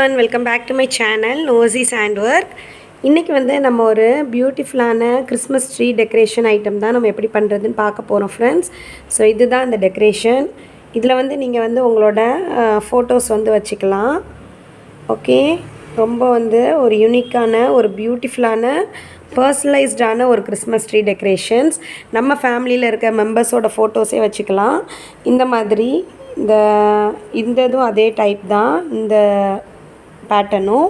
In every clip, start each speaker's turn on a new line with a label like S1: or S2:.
S1: Welcome back to my channel நோசிஸ் hand work. இன்றைக்கி நம்ம ஒரு பியூட்டிஃபுல்லான கிறிஸ்மஸ் ட்ரீ டெக்கரேஷன் ஐட்டம் தான் நம்ம எப்படி பண்ணுறதுன்னு பார்க்க போகிறோம் ஃப்ரெண்ட்ஸ். ஸோ இதுதான் இந்த டெக்கரேஷன். இதில் நீங்கள் உங்களோட ஃபோட்டோஸ் வச்சுக்கலாம். ஓகே, ரொம்ப ஒரு யூனிக்கான ஒரு பியூட்டிஃபுல்லான பர்சனலைஸ்டான ஒரு கிறிஸ்மஸ் ட்ரீ டெக்கரேஷன்ஸ். நம்ம ஃபேமிலியில் இருக்க மெம்பர்ஸோட ஃபோட்டோஸே வச்சுக்கலாம். இந்த மாதிரி இந்த இதுவும் அதே டைப் தான் இந்த பேட்டர்னும்.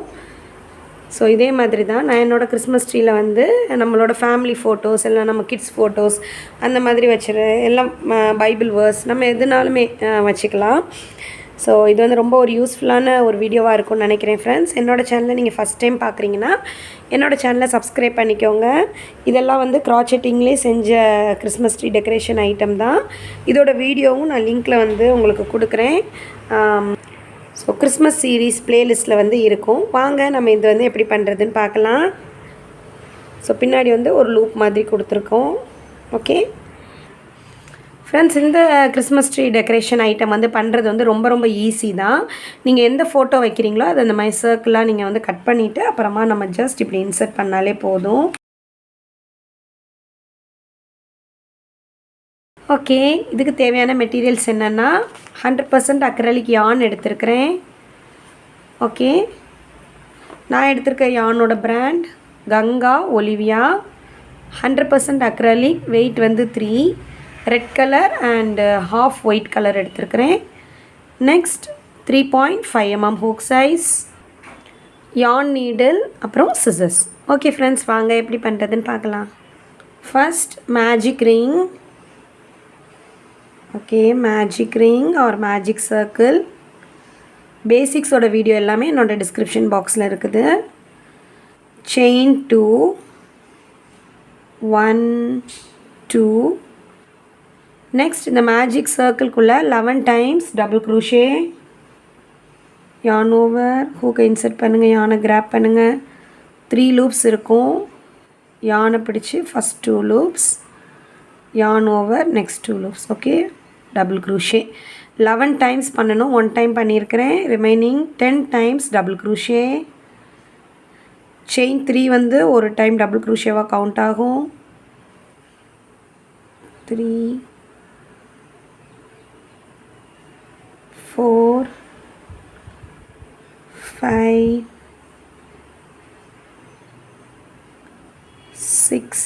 S1: ஸோ இதே மாதிரி தான் நான் என்னோடய கிறிஸ்மஸ் ட்ரீயில் நம்மளோட ஃபேமிலி ஃபோட்டோஸ் எல்லாம் நம்ம கிட்ஸ் ஃபோட்டோஸ் அந்த மாதிரி எல்லாம் பைபிள் வேர்ஸ் நம்ம எதுனாலுமே வச்சுக்கலாம். ஸோ இது ரொம்ப ஒரு யூஸ்ஃபுல்லான ஒரு வீடியோவாக இருக்கும்னு நினைக்கிறேன் ஃப்ரெண்ட்ஸ். என்னோடய சேனலை நீங்கள் ஃபஸ்ட் டைம் பார்க்குறீங்கன்னா என்னோடய சேனலை சப்ஸ்கிரைப் பண்ணிக்கோங்க. இதெல்லாம் க்ராச்செட்டிங்லேயே செஞ்ச கிறிஸ்மஸ் ட்ரீ டெக்கரேஷன் ஐட்டம் தான். இதோட வீடியோவும் நான் லிங்க்கில் உங்களுக்கு கொடுக்குறேன். ஸோ கிறிஸ்மஸ் சீரீஸ் ப்ளேலிஸ்ட்டில் இருக்கும். வாங்க நம்ம இது எப்படி பண்ணுறதுன்னு பார்க்கலாம். ஸோ பின்னாடி ஒரு லூப் மாதிரி கொடுத்துருக்கோம். ஓகே ஃப்ரெண்ட்ஸ், இந்த கிறிஸ்மஸ் ட்ரீ டெக்கரேஷன் ஐட்டம் பண்ணுறது ரொம்ப ரொம்ப ஈஸி தான். நீங்கள் எந்த ஃபோட்டோ வைக்கிறீங்களோ அது அந்த மாதிரி சர்க்கிளாக நீங்கள் கட் பண்ணிவிட்டு அப்புறமா நம்ம ஜஸ்ட் இப்படி இன்சர்ட் பண்ணாலே போதும். ஓகே, இதுக்கு தேவையான மெட்டீரியல்ஸ் என்னென்னா 100% அக்ரலிக் யான் எடுத்துருக்கிறேன். ஓகே, நான் எடுத்திருக்க யானோட brand Ganga Olivia. 100% acrylic, weight 3, red colour and half white colour எடுத்துருக்கிறேன். Next 3.5 mm hook size, yarn needle, அப்புறம் சிசர்ஸ். ஓகே ஃப்ரெண்ட்ஸ், வாங்க எப்படி பண்ணுறதுன்னு பார்க்கலாம். First magic ring. Okay, magic ring or magic circle பேசிக்ஸோட வீடியோ எல்லாமே என்னோட டிஸ்கிரிப்ஷன் பாக்ஸில் இருக்குது. செயின் 2, 1 2. நெக்ஸ்ட் இந்த மேஜிக் சர்க்கிள்குள்ளே 11 times double crochet. Yarn over, ஹூக்கை இன்சர்ட் பண்ணுங்கள், யானை கிராப் பண்ணுங்கள். 3 லூப்ஸ் இருக்கும். யானை பிடிச்சி ஃபஸ்ட் 2 லூப்ஸ், யான் over, next 2 loops. Okay, double crochet 11 times பண்ணணும். 1 டைம் பண்ணியிருக்கிறேன். Remaining 10 times double crochet. Chain 3 ஒரு டைம் டபுள் க்ரூஷேவாக கவுண்ட் ஆகும். 3 4 5 6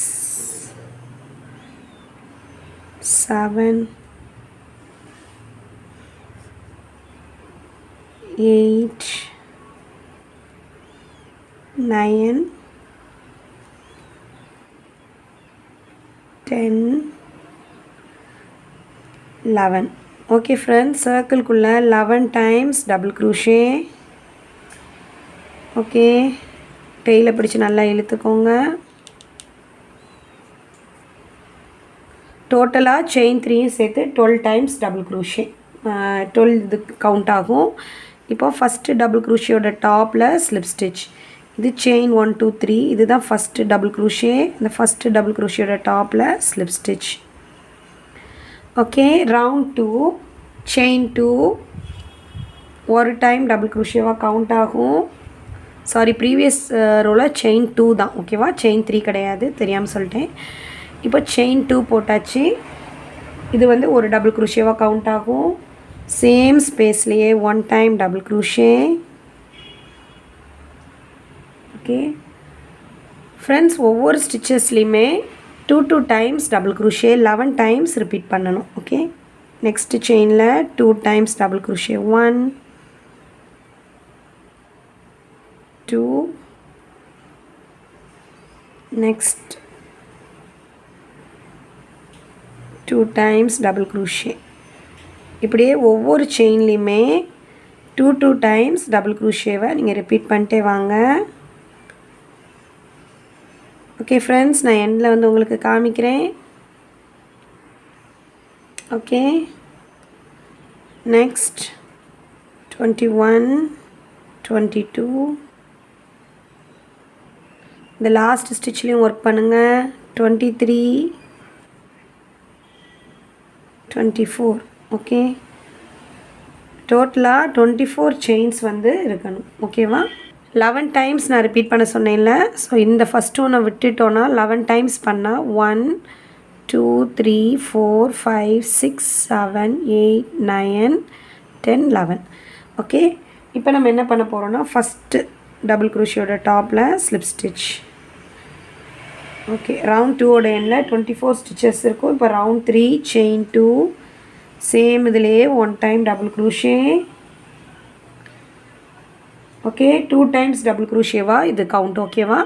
S1: 7 8 9 10 11. ஓகே ஃப்ரெண்ட்ஸ், சர்க்கிள்குள்ளே 11 டைம்ஸ் டபுள் க்ரூஷே. ஓகே, டெய்லை பிடிச்சி நல்லா இழுத்துக்கோங்க. டோட்டலாக செயின் 3யும் சேர்த்து 12 டைம்ஸ் டபுள் க்ரூஷே. 12 இது கவுண்ட் ஆகும். இப்போ ஃபஸ்ட்டு டபுள் க்ரூஷியோட டாப்பில் ஸ்லிப் ஸ்டிச். இது செயின் 1 2 3. இதுதான் ஃபஸ்ட்டு டபுள் க்ரூஷே. இந்த ஃபஸ்ட்டு டபுள் க்ரூஷியோட டாப்பில் slip stitch. Okay, round 2, chain 2, ஒரு டைம் டபுள் க்ரூஷியோவாக கவுண்ட் ஆகும். சாரி, ப்ரீவியஸ் ரோவில் செயின் 2 தான். ஓகேவா, செயின் 3 கிடையாது, தெரியாமல் சொல்லிட்டேன். இப்போ செயின் 2 போட்டாச்சு. இது ஒரு டபுள் க்ரூஷியோவாக கவுண்ட் ஆகும். சேம் ஸ்பேஸ்லேயே 1 time double crochet. Okay friends, ஒவ்வொரு ஸ்டிச்சஸ்லேயுமே 2 times double crochet 11 times repeat பண்ணணும். ஓகே, நெக்ஸ்ட்டு செயினில் 2 times double crochet. 1 2. Next 2 times double crochet. இப்படியே ஒவ்வொரு செயின்லேயுமே 2 டைம்ஸ் டபுள் க்ரூஷேவை நீங்கள் ரிப்பீட் பண்ணிட்டே வாங்க. ஓகே ஃப்ரெண்ட்ஸ், நான் எண்டில் உங்களுக்கு காமிக்கிறேன். Okay, next 21 22. இந்த லாஸ்ட் ஸ்டிச்லேயும் ஒர்க் பண்ணுங்கள். 23 24. ஓகே, டோட்டலாக 24 செயின்ஸ் வந்து இருக்கணும். ஓகேவா? 11 டைம்ஸ் நான் ரிப்பீட் பண்ண சொன்னேன்ல. ஸோ இந்த ஃபஸ்ட் ஒன்றை விட்டுட்டோன்னா 11 டைம்ஸ் பண்ணால் 1 2 3 4 5 6 7 8 9 10 11. ஓகே, இப்போ நம்ம என்ன பண்ண போகிறோம்னா ஃபஸ்ட்டு டபுள் குரோஷியோட டாப்பில் ஸ்லிப் ஸ்டிச். ஓகே, ரவுண்ட் 2ஓட எண்டில் 24 ஸ்டிச்சஸ் இருக்கும். இப்போ ரவுண்ட் 3 செயின் 2 சேம் இதிலேயே 1 time double crochet. Okay, 2 times double குரோஷேவா இது கவுண்ட். ஓகேவா?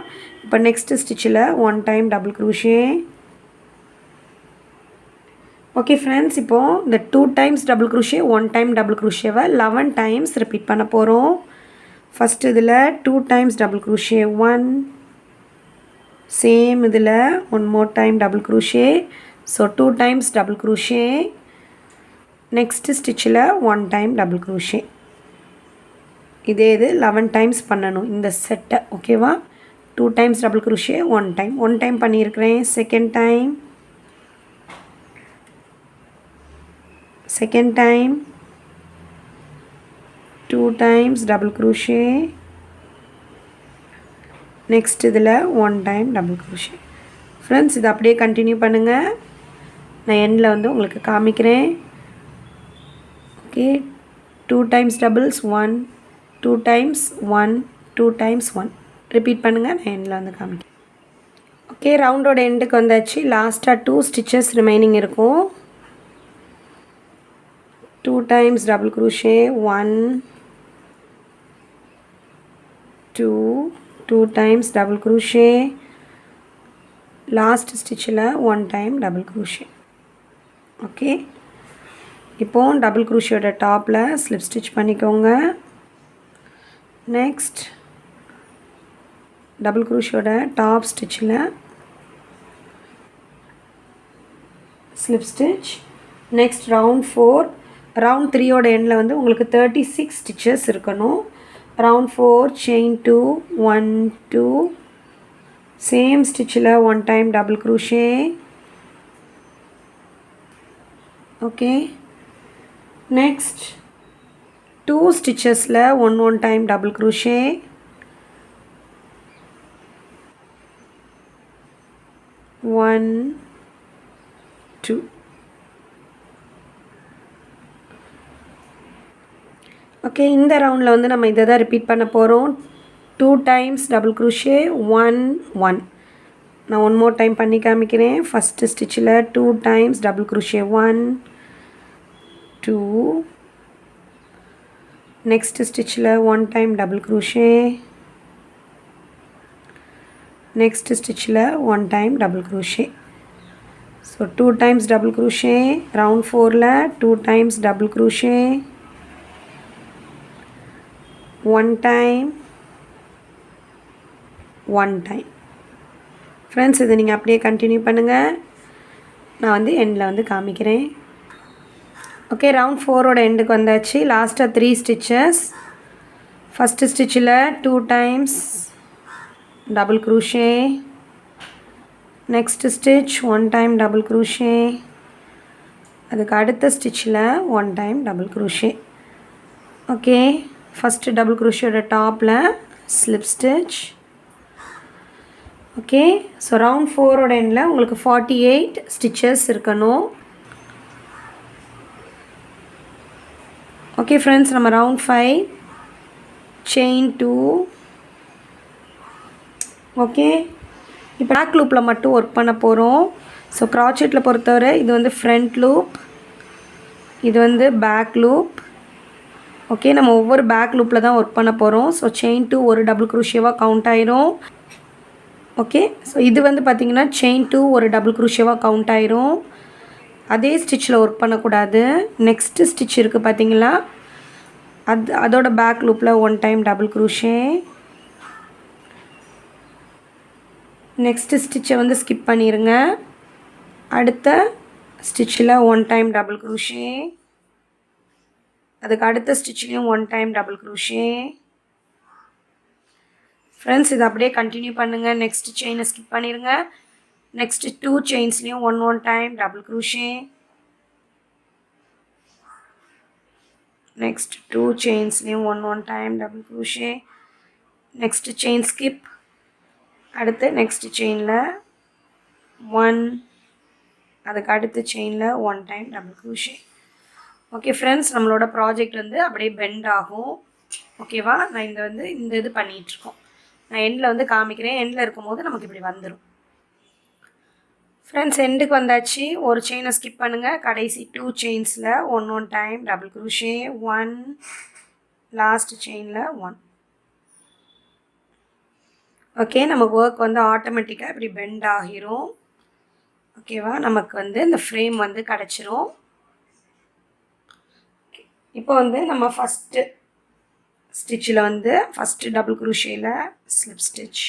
S1: இப்போ நெக்ஸ்ட் ஸ்டிச்சில் 1 time double crochet. Okay friends, இப்போது இந்த 2 times double crochet 1 time double குரோஷேவை 11 டைம்ஸ் ரிப்பீட் பண்ண போகிறோம். ஃபஸ்ட் இதில் 2 டைம்ஸ் டபுள் குரோஷே 1, சேம் இதில் 1 more time double crochet. So 2 times double crochet. Next ஸ்டிச்சில் 1 டைம் டபுள் குரோஷே. இதே இது 11 டைம்ஸ் பண்ணணும் இந்த செட்டை. ஓகேவா? 2 டைம்ஸ் டபுள் குரோஷே 1 டைம் பண்ணியிருக்கிறேன். Second time 2 times double crochet. Next இதில் 1 டைம் டபுள் குரோஷே. ஃப்ரெண்ட்ஸ், இதை அப்படியே கண்டினியூ பண்ணுங்கள். நான் எண்டில் வந்து உங்களுக்கு காமிக்கிறேன். Okay, 2 times doubles 1, 2 times 1, 2 times 1 repeat பண்ணுங்கள். நான் எண்டில் வந்து காமிக்கிறேன். ஓகே, ரவுண்டோட எண்டுக்கு வந்தாச்சு. லாஸ்ட்டாக 2 ஸ்டிச்சஸ் ரிமைனிங் இருக்கும். 2 times double crochet 1 2, 2 times double crochet. Last ஸ்டிச்சில் 1 டைம் டபுள் குரோஷே. ஓகே, இப்போது டபுள் குரோஷியோட டாப்பில் ஸ்லிப் ஸ்டிச் பண்ணிக்கோங்க. நெக்ஸ்ட் டபுள் குரோஷியோட டாப் ஸ்டிச்சில் slip stitch. Next round 4, round 3ஓட எண்டில் வந்து உங்களுக்கு 36 ஸ்டிச்சஸ் இருக்கணும். ரவுண்ட் 4 செயின் 2 1 2, சேம் ஸ்டிச்சில் 1 time double crochet. Okay, next 2 ஸ்டிச்சஸில் 1 டைம் டபுள் குரோஷே. 1 2. ஓகே, இந்த ரவுண்டில் வந்து நம்ம இதை தான் ரிப்பீட் பண்ண போகிறோம். 2 டைம்ஸ் டபுள் குரோஷே 1 1. நான் 1 மோர் டைம் பண்ணி காமிக்கிறேன். ஃபஸ்ட்டு ஸ்டிச்சில் 2 டைம்ஸ் டபுள் குரோஷே 1 2. நெக்ஸ்ட் ஸ்டிச்சில் 1 டைம் டபுள் குரோஷே. நெக்ஸ்ட் ஸ்டிச்சில் 1 time double crochet. So 2 times double crochet. Round 4ல் 2 times double crochet 1 time 1 time. Friends, இதை நீங்கள் அப்படியே கண்டினியூ பண்ணுங்கள். நான் வந்து எண்டில் வந்து காமிக்கிறேன். ஓகே, ரவுண்ட் 4ஓட எண்டுக்கு வந்தாச்சு. லாஸ்ட்டாக 3 ஸ்டிச்சஸ். ஃபஸ்ட்டு ஸ்டிச்சில் 2 times double crochet. Next stitch 1 time double crochet. அதுக்கு அடுத்த ஸ்டிச்சில் 1 time double crochet. Okay, first double குரோஷியோட டாப்பில் slip stitch. Okay, so round 4ஓட எண்டில் உங்களுக்கு 48 ஸ்டிச்சஸ் இருக்கணும். ஓகே ஃப்ரெண்ட்ஸ், நம்ம ரவுண்ட் 5 செயின் 2. ஓகே, இப்போ பேக் லூப்பில் மட்டும் ஒர்க் பண்ண போகிறோம். ஸோ க்ராச்செட்டில் பொறுத்தவரை இது வந்து ஃப்ரண்ட் லூப், இது வந்து பேக் லூப். ஓகே, நம்ம ஒவ்வொரு பேக் லூப்பில் தான் ஒர்க் பண்ண போகிறோம். ஸோ செயின் 2 ஒரு டபுள் குரோஷியோவாக கவுண்ட் ஆயிரும். ஓகே, ஸோ இது வந்து பார்த்திங்கன்னா செயின் 2 ஒரு டபுள் குரோஷியோவாக கவுண்ட் ஆயிரும். அதே ஸ்டிச்சில் ஒர்க் பண்ணக்கூடாது. நெக்ஸ்ட்டு ஸ்டிச் இருக்குது பார்த்தீங்களா, அதோட பேக் லூப்பில் 1 டைம் டபுள் குரோஷே. நெக்ஸ்ட்டு ஸ்டிச்சை வந்து ஸ்கிப் பண்ணிடுங்க. அடுத்த ஸ்டிச்சில் 1 டைம் டபுள் குரோஷே. அதுக்கு அடுத்த ஸ்டிச்லேயும் 1 டைம் டபுள் குரோஷே. ஃப்ரெண்ட்ஸ், இதை அப்படியே கண்டினியூ பண்ணுங்கள். நெக்ஸ்ட் செயினை ஸ்கிப் பண்ணிடுங்க. Next 2 செயின்ஸ்லேயும் 1 time double crochet. next 2 chainsலையும் 1 time double crochet, next chain skip, அடுத்து next chainல 1, அதுக்கு அடுத்த chainல 1 time double crochet. Okay friends, நம்மளோட ப்ராஜெக்ட் வந்து அப்படியே பெண்ட் ஆகும். ஓகேவா? நான் இந்த இது பண்ணிகிட்ருக்கோம். நான் எண்டில் வந்து காமிக்கிறேன். எண்டில் இருக்கும்போது நமக்கு இப்படி வந்துடும். ஃப்ரெண்ட்ஸ், எண்டுக்கு வந்தாச்சு. ஒரு செயினை ஸ்கிப் பண்ணுங்கள். கடைசி 2 செயின்ஸில் 1 டைம் டபுள் க்ரூஷே, 1, லாஸ்ட் செயினில் 1. ஓகே, நமக்கு ஒர்க் வந்து ஆட்டோமேட்டிக்காக இப்படி பெண்ட் ஆகிரும். ஓகேவா? நமக்கு வந்து இந்த ஃப்ரேம் வந்து கிடச்சிரும். இப்போ வந்து நம்ம ஃபஸ்ட்டு ஸ்டிச்சில் வந்து ஃபஸ்ட்டு டபுள் க்ரூஷேயில் slip stitch.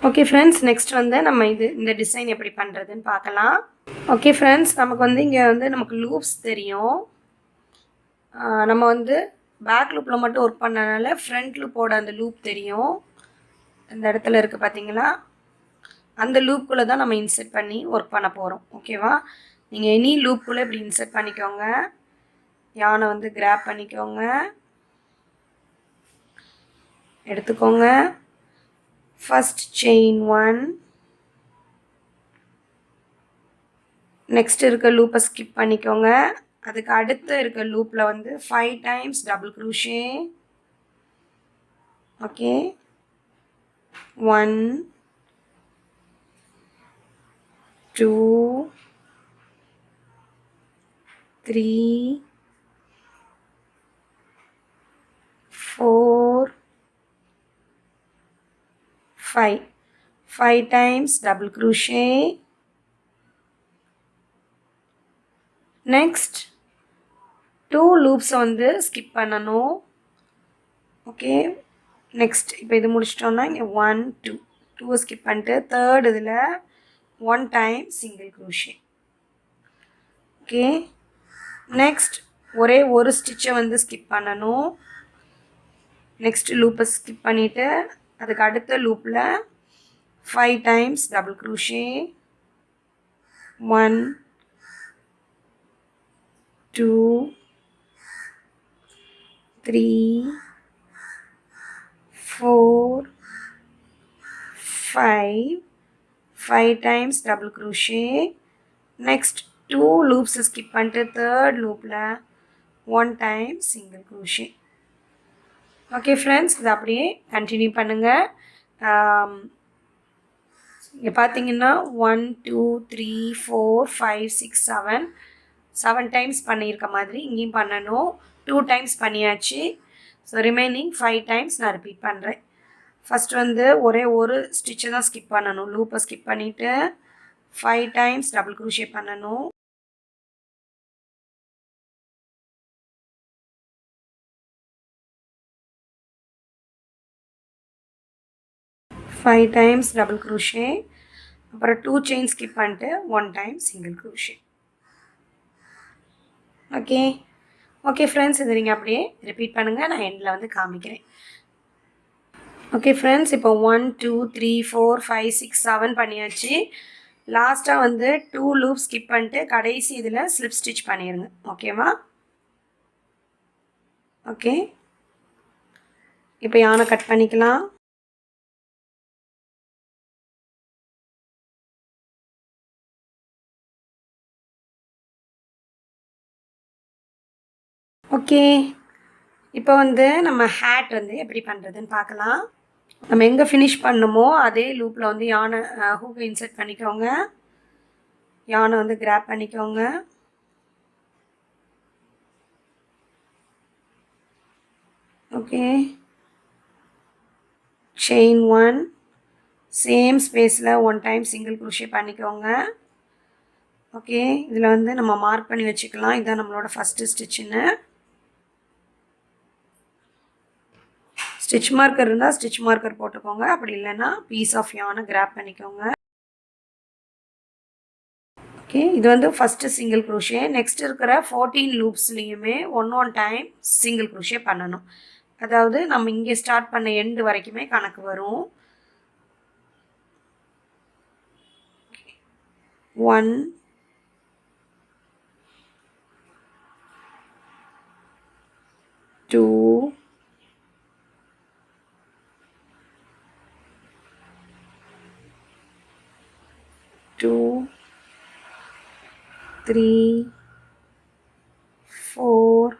S1: Okay friends, next வந்து நம்ம இந்த டிசைன் எப்படி பண்ணுறதுன்னு பார்க்கலாம். ஓகே ஃப்ரெண்ட்ஸ், நமக்கு வந்து இங்கே வந்து நமக்கு லூப்ஸ் தெரியும். நம்ம வந்து பேக் லூப்பில் மட்டும் ஒர்க் பண்ணனால ஃப்ரண்ட் லூப்போட அந்த லூப் தெரியும். இந்த இடத்துல இருக்குது பார்த்தீங்களா? அந்த லூப்புக்குள்ளே தான் நம்ம இன்செர்ட் பண்ணி ஒர்க் பண்ண போகிறோம். ஓகேவா? நீங்கள் எனி லூப்புக்குள்ளே இப்படி இன்செர்ட் பண்ணிக்கோங்க. யானை வந்து கிராப் பண்ணிக்கோங்க, எடுத்துக்கோங்க. ஃபஸ்ட் செயின் 1, நெக்ஸ்ட் இருக்க லூப்பை ஸ்கிப் பண்ணிக்கோங்க. அதுக்கு அடுத்து இருக்க லூப்பில் வந்து 5 times double crochet. Okay, 1, 2, 3, 4, 5. 5 times double crochet. Next 2 loops வந்து skip பண்ணணும். ஓகே, நெக்ஸ்ட் இப்போ இது முடிச்சிட்டோம்னா இங்கே 1, 2 ஸ்கிப் பண்ணிட்டு தேர்ட் இதில் 1 டைம் சிங்கிள் க்ரூஷே. ஓகே, நெக்ஸ்ட் ஒரே ஒரு ஸ்டிச்சை வந்து ஸ்கிப் பண்ணணும். நெக்ஸ்ட் லூப்பை ஸ்கிப் பண்ணிவிட்டு அதுக்கு அடுத்த லூப்பில் 5 times double crochet, 1, 2, 3, 4, 5 times double crochet. Next 2 loops skip பண்ணிட்டு தேர்ட் லூப்பில் 1 டைம் சிங்கிள் க்ரூஷே. ஓகே ஃப்ரெண்ட்ஸ், இது அப்படியே கண்டினியூ பண்ணுங்கள். இங்கே பார்த்தீங்கன்னா 1, 2, 3, 4, 5, 6, 7 டைம்ஸ் பண்ணியிருக்க மாதிரி இங்கேயும் பண்ணணும். 2 டைம்ஸ் பண்ணியாச்சு. ஸோ ரிமைனிங் 5 டைம்ஸ் நான் ரிப்பீட் பண்ணுறேன். ஃபஸ்ட் வந்து ஒரே ஒரு ஸ்டிச்சை தான் ஸ்கிப் பண்ணணும். லூப்பை ஸ்கிப் பண்ணிவிட்டு 5 டைம்ஸ் டபுள் க்ரூஷே பண்ணணும். ஃபைவ் டைம்ஸ் டபுள் க்ரூஷே, அப்புறம் 2 செயின் ஸ்கிப் பண்ணிட்டு 1 டைம் single crochet. Okay okay friends, இதை நீங்கள் அப்படியே ரிப்பீட் பண்ணுங்கள். நான் எண்டில் வந்து காமிக்கிறேன். ஓகே ஃப்ரெண்ட்ஸ், இப்போ 1, 2, 3, 4, 5, 6, 7 பண்ணியாச்சு. லாஸ்ட்டாக வந்து 2 லூப் ஸ்கிப் பண்ணிட்டு கடைசி இதில் ஸ்லிப் ஸ்டிச் பண்ணிடுங்க. ஓகேவா? ஓகே, இப்போ யானை கட் பண்ணிக்கலாம். ஓகே, இப்போ வந்து நம்ம ஹேட் வந்து எப்படி பண்ணுறதுன்னு பார்க்கலாம். நம்ம எங்கே ஃபினிஷ் பண்ணணுமோ அதே லூப்பில் வந்து யானை ஹூக்கை இன்சர்ட் பண்ணிக்கோங்க. யானை வந்து கிராப் பண்ணிக்கோங்க. ஓகே, செயின் 1, சேம் ஸ்பேஸில் 1 டைம் சிங்கிள் க்ரூஷே பண்ணிக்கோங்க. ஓகே, இதில் வந்து நம்ம மார்க் பண்ணி வச்சுக்கலாம். இதுதான் நம்மளோட ஃபஸ்ட்டு ஸ்டிச்சுன்னு. ஸ்டிச் மார்க்கர் இருந்தால் ஸ்டிச் மார்க்கர் போட்டுக்கோங்க. அப்படி இல்லைன்னா பீஸ் ஆஃப் யானை கிராப் பண்ணிக்கோங்க. ஓகே, இது வந்து ஃபஸ்ட்டு சிங்கிள் க்ரோஷே. நெக்ஸ்ட் இருக்கிற 14 லூப்ஸ்லேயுமே ஒன் டைம் சிங்கிள் க்ரோஷே பண்ணணும். அதாவது நம்ம இங்கே ஸ்டார்ட் பண்ண எண்டு வரைக்குமே கணக்கு வரும். 1 2 2 3 4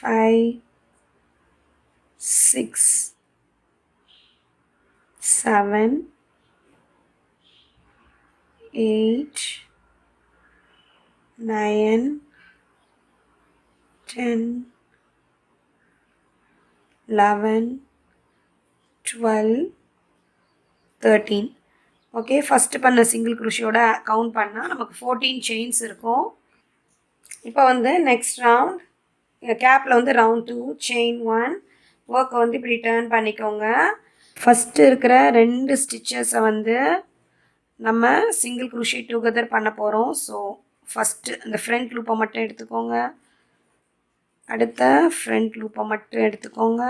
S1: 5 6 7 8 9 10 11 12 13. ஓகே, ஃபஸ்ட்டு பண்ண சிங்கிள் க்ரோஷியோட கவுண்ட் பண்ணால் நமக்கு 14 செயின்ஸ் இருக்கும். இப்போ வந்து நெக்ஸ்ட் ரவுண்ட் கேப்பில் வந்து ரவுண்ட் 2 செயின் 1 ஒர்க்கை வந்து இப்படி டேர்ன் பண்ணிக்கோங்க. ஃபஸ்ட்டு இருக்கிற 2 ஸ்டிச்சஸை வந்து நம்ம சிங்கிள் க்ரோஷே டுகெதர் பண்ண போகிறோம். ஸோ ஃபஸ்ட்டு அந்த ஃப்ரண்ட் லூப்பை மட்டும் எடுத்துக்கோங்க. அடுத்த ஃப்ரண்ட் லூப்பை மட்டும் எடுத்துக்கோங்க.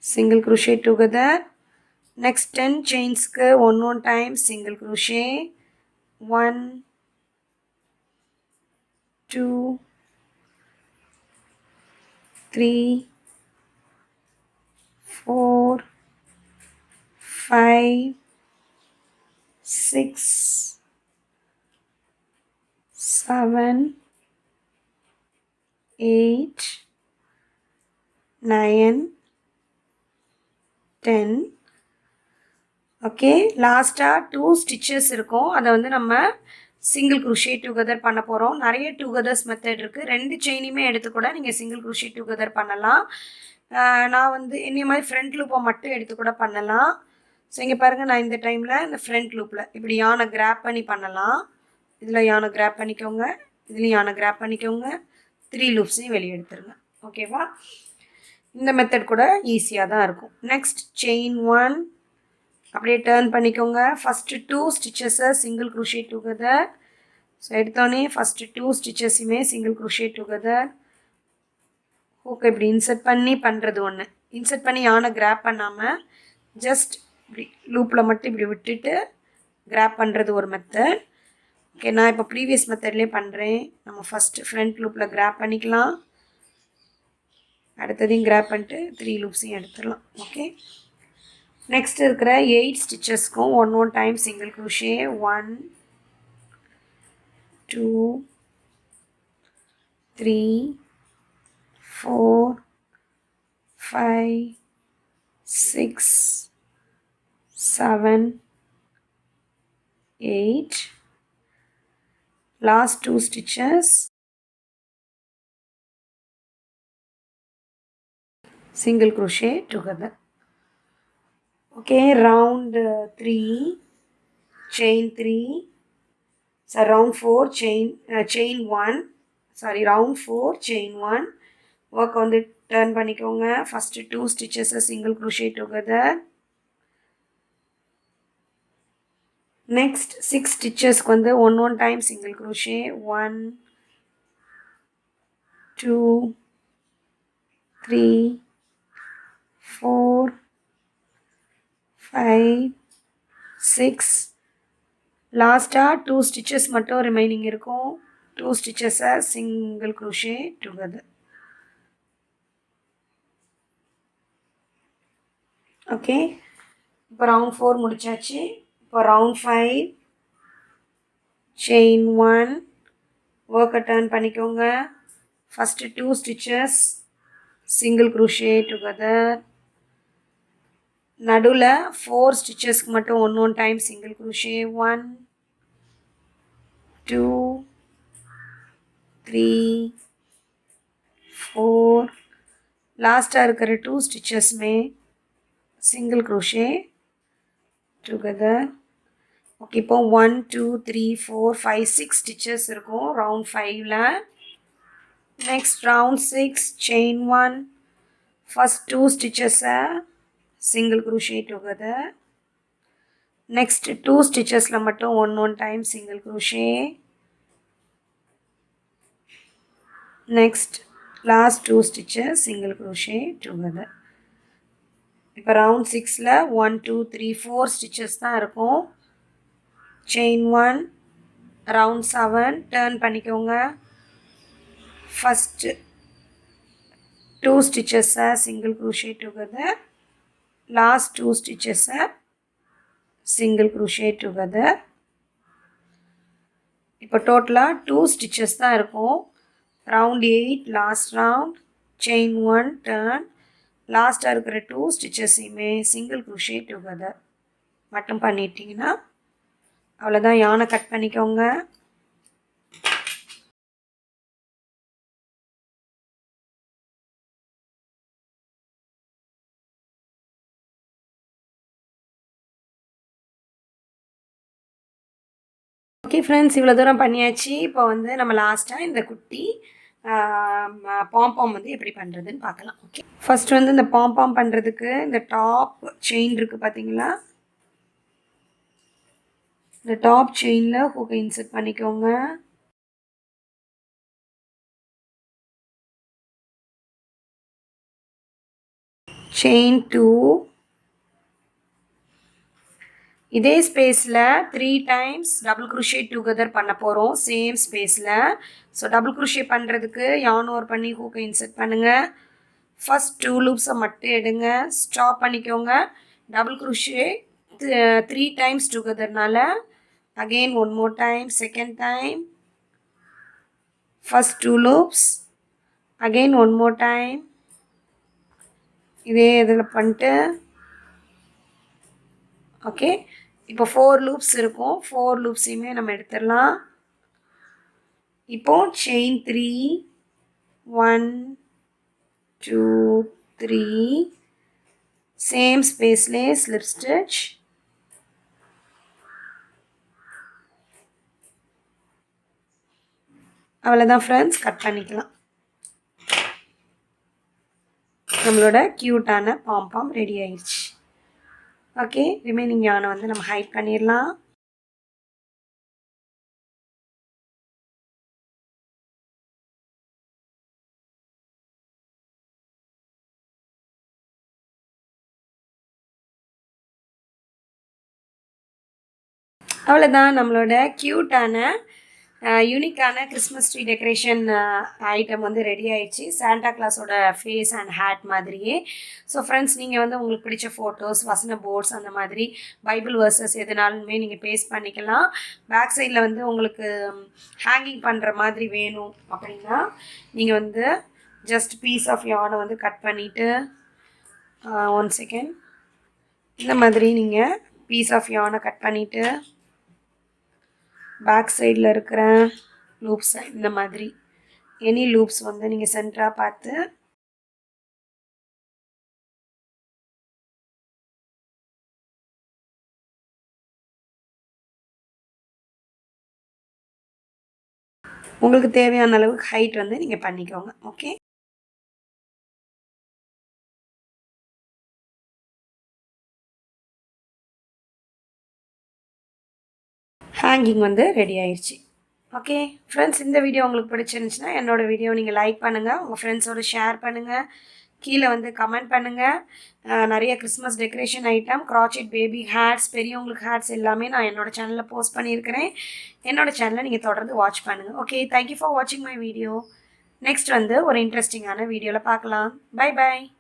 S1: single crochet together. Next 10 chains ku one time single crochet. 1 2 3 4 5 6 7 8 9 10. Okay, லாஸ்ட்டாக 2 ஸ்டிச்சஸ் இருக்கும். அதை வந்து நம்ம சிங்கிள் க்ரோஷே டுகெதர் பண்ண போகிறோம். நிறைய டுகெதர்ஸ் மெத்தட் இருக்குது. 2 செயினையுமே எடுத்து கூட நீங்கள் சிங்கிள் க்ரோஷே டுகெதர் பண்ணலாம். நான் வந்து என்னைய மாதிரி ஃப்ரண்ட் லூப்பை மட்டும் எடுத்து கூட பண்ணலாம். ஸோ இங்கே பாருங்கள், நான் இந்த டைமில் இந்த ஃப்ரண்ட் லூப்பில் இப்படி யானை கிராப் பண்ணி பண்ணலாம். இதில் யானை கிராப் பண்ணிக்கோங்க, இதுலேயும் யானை கிராப் பண்ணிக்கோங்க, 3 லூப்ஸையும் வெளியே எடுத்துருங்க. ஓகேவா? இந்த மெத்தட் கூட ஈஸியாக தான் இருக்கும். நெக்ஸ்ட் செயின் 1 அப்படியே டேர்ன் பண்ணிக்கோங்க. ஃபஸ்ட்டு 2 ஸ்டிச்சஸை சிங்கிள் க்ரோஷே டுகெதர். ஸோ எடுத்தோடனே ஃபஸ்ட்டு 2 ஸ்டிச்சஸுமே சிங்கிள் க்ரோஷே டுகெதர். ஹூக்கை இப்படி இன்சர்ட் பண்ணி பண்ணுறது ஒன்று. இன்சர்ட் பண்ணி யானை கிராப் பண்ணாமல் ஜஸ்ட் இப்படி லூப்பில் மட்டும் இப்படி விட்டுட்டு கிராப் பண்ணுறது ஒரு மெத்தட். ஓகே, நான் இப்போ ப்ரீவியஸ் மெத்தட்லேயே பண்ணுறேன். நம்ம ஃபஸ்ட்டு ஃப்ரண்ட் லூப்பில் கிராப் பண்ணிக்கலாம். அடுத்ததையும் கிராப் பண்ணிட்டு 3 லூப்ஸையும் எடுத்துடலாம். ஓகே, நெக்ஸ்ட் இருக்கிற 8 ஸ்டிச்சஸ்க்கும் one time single crochet. 1 2 3 4 5 6 7 8. last 2 stitches single crochet together. Okay, round 3 chain 3, so round 4 chain 1, sorry, round 4 chain 1. work on the turn பண்ணிக்கோங்க. first 2 stitches single crochet together. next 6 stitches வந்து one time single crochet. 1 2 3 4 5 6. லாஸ்ட்டாக 2 stitches மட்டும் remaining இருக்கும். 2 ஸ்டிச்சஸை single crochet together. Okay, இப்போ round 4 முடிச்சாச்சு. இப்போ round 5 chain 1 ஒர்க்கை டர்ன் பண்ணிக்கோங்க. First 2 stitches single crochet together. நடுவில் 4 ஸ்டிச்சஸ்க்கு மட்டும் ஒன் டைம் சிங்கிள் க்ரோஷே. 1 2 3 4. லாஸ்ட்டாக இருக்கிற 2 ஸ்டிச்சஸ்மே சிங்கிள் க்ரோஷே டுகெதர். ஓகே, இப்போ 1 2 3 4 5 6 ஸ்டிச்சஸ் இருக்கும் ரவுண்ட் 5ல். நெக்ஸ்ட் ரவுண்ட் 6 செயின் 1 ஃபஸ்ட் 2 ஸ்டிச்சஸை single crochet together. நெக்ஸ்ட் 2 ஸ்டிச்சஸில் மட்டும் 1 டைம் single crochet. Next last 2 stitches single crochet together. இப்போ ரவுண்ட் 6ல் 1 2 3 4 ஸ்டிச்சஸ் தான் இருக்கும். செயின் 1, ரவுண்ட் 7 டர்ன் பண்ணிக்கோங்க. ஃபஸ்ட்டு 2 ஸ்டிச்சஸை சிங்கிள் crochet together, லாஸ்ட் 2 ஸ்டிச்சஸை single crochet together. இப்போ டோட்டலாக 2 ஸ்டிச்சஸ் தான் இருக்கும். Round 8 last round, chain 1 turn, லாஸ்ட்டாக இருக்கிற 2 ஸ்டிச்சஸையுமே சிங்கிள் crochet together மட்டும் பண்ணிட்டீங்கன்னா அவ்வளோதான். யானை கட் பண்ணிக்கோங்க. ஓகே ஃப்ரெண்ட்ஸ், இவ்வளோ தூரம் பண்ணியாச்சு. இப்போ வந்து நம்ம லாஸ்ட்டாக இந்த குட்டி பாம்பாம் வந்து எப்படி பண்ணுறதுன்னு பார்க்கலாம். ஓகே, ஃபர்ஸ்ட் வந்து இந்த பாம்பாம் பண்ணுறதுக்கு இந்த டாப் செயின் இருக்குது பார்த்தீங்களா, இந்த டாப் செயினில் ஹூக்கை இன்சர்ட் பண்ணிக்கோங்க. செயின் 2, இதே ஸ்பேஸில் 3 டைம்ஸ் டபுள் crochet டுகெதர் பண்ண போகிறோம் சேம் ஸ்பேஸில். ஸோ டபுள் crochet பண்ணுறதுக்கு yarn over பண்ணி ஹூக்கை இன்சர்ட் பண்ணுங்கள். ஃபஸ்ட் 2 லூப்ஸை மட்டும் எடுங்க, ஸ்டாப் பண்ணிக்கோங்க. டபுள் crochet 3 டைம்ஸ் டுகெதர்னால again 1 more time, second time, first 2 loops, again 1 more time. இதே இதில் பண்ணிட்டு ஓகே, இப்போ 4 லூப்ஸ் இருக்கும். 4 லூப்ஸையுமே நம்ம எடுத்துடலாம். இப்போ செயின் 3, 1 2 3, சேம் ஸ்பேஸ்லேயே ஸ்லிப் ஸ்டிச். அவ்வளோதான் ஃப்ரெண்ட்ஸ், கட் பண்ணிக்கலாம். நம்மளோட க்யூட்டான பாம்பாம் ரெடி ஆயிடுச்சு. ஓகே, ரிமைனிங் யானை வந்து நம்ம ஹைட் பண்ணிடலாம். அவ்வளோதான், நம்மளோட க்யூட்டான யூனிக்கான கிறிஸ்மஸ் ட்ரீ டெக்கரேஷன் ஐட்டம் வந்து ரெடி ஆயிடுச்சு. சாண்டா கிளாஸோட ஃபேஸ் அண்ட் ஹேட் மாதிரியே. ஸோ ஃப்ரெண்ட்ஸ், நீங்கள் வந்து உங்களுக்கு பிடிச்ச ஃபோட்டோஸ், வசன போர்ட்ஸ், அந்த மாதிரி பைபிள் வேர்சஸ் எதுனாலுமே நீங்கள் பேஸ்ட் பண்ணிக்கலாம். பேக் சைடில் வந்து உங்களுக்கு ஹேங்கிங் பண்ணுற மாதிரி வேணும் அப்படின்னா நீங்கள் வந்து ஜஸ்ட் பீஸ் ஆஃப் யானை வந்து கட் பண்ணிவிட்டு 1 செகண்ட் இந்த மாதிரி நீங்கள் பீஸ் ஆஃப் யானை கட் பண்ணிவிட்டு பேக் சைடில் இருக்கிற லூப்ஸை இந்த மாதிரி எனி லூப்ஸ் வந்து நீங்கள் சென்டராக பார்த்து உங்களுக்கு தேவையான அளவுக்கு ஹைட் வந்து நீங்கள் பண்ணிக்கோங்க. ஓகே, ஹேங்கிங் வந்து ரெடி ஆயிடுச்சு. ஓகே ஃப்ரெண்ட்ஸ், இந்த வீடியோ உங்களுக்கு பிடிச்சிருந்துச்சுன்னா என்னோடய வீடியோ நீங்கள் லைக் பண்ணுங்கள், உங்கள் ஃப்ரெண்ட்ஸோடு ஷேர் பண்ணுங்கள், கீழே வந்து கமெண்ட் பண்ணுங்கள். நிறைய Christmas decoration item, crochet baby hats, பெரியவங்களுக்கு ஹேட்ஸ் எல்லாமே நான் என்னோடய சேனலில் போஸ்ட் பண்ணியிருக்கிறேன். என்னோடய சேனலை நீங்கள் தொடர்ந்து வாட்ச் பண்ணுங்கள். ஓகே, தேங்க்யூ ஃபார் வாட்சிங் மை வீடியோ. நெக்ஸ்ட் வந்து ஒரு இன்ட்ரெஸ்டிங்கான வீடியோவில் பார்க்கலாம். Bye by.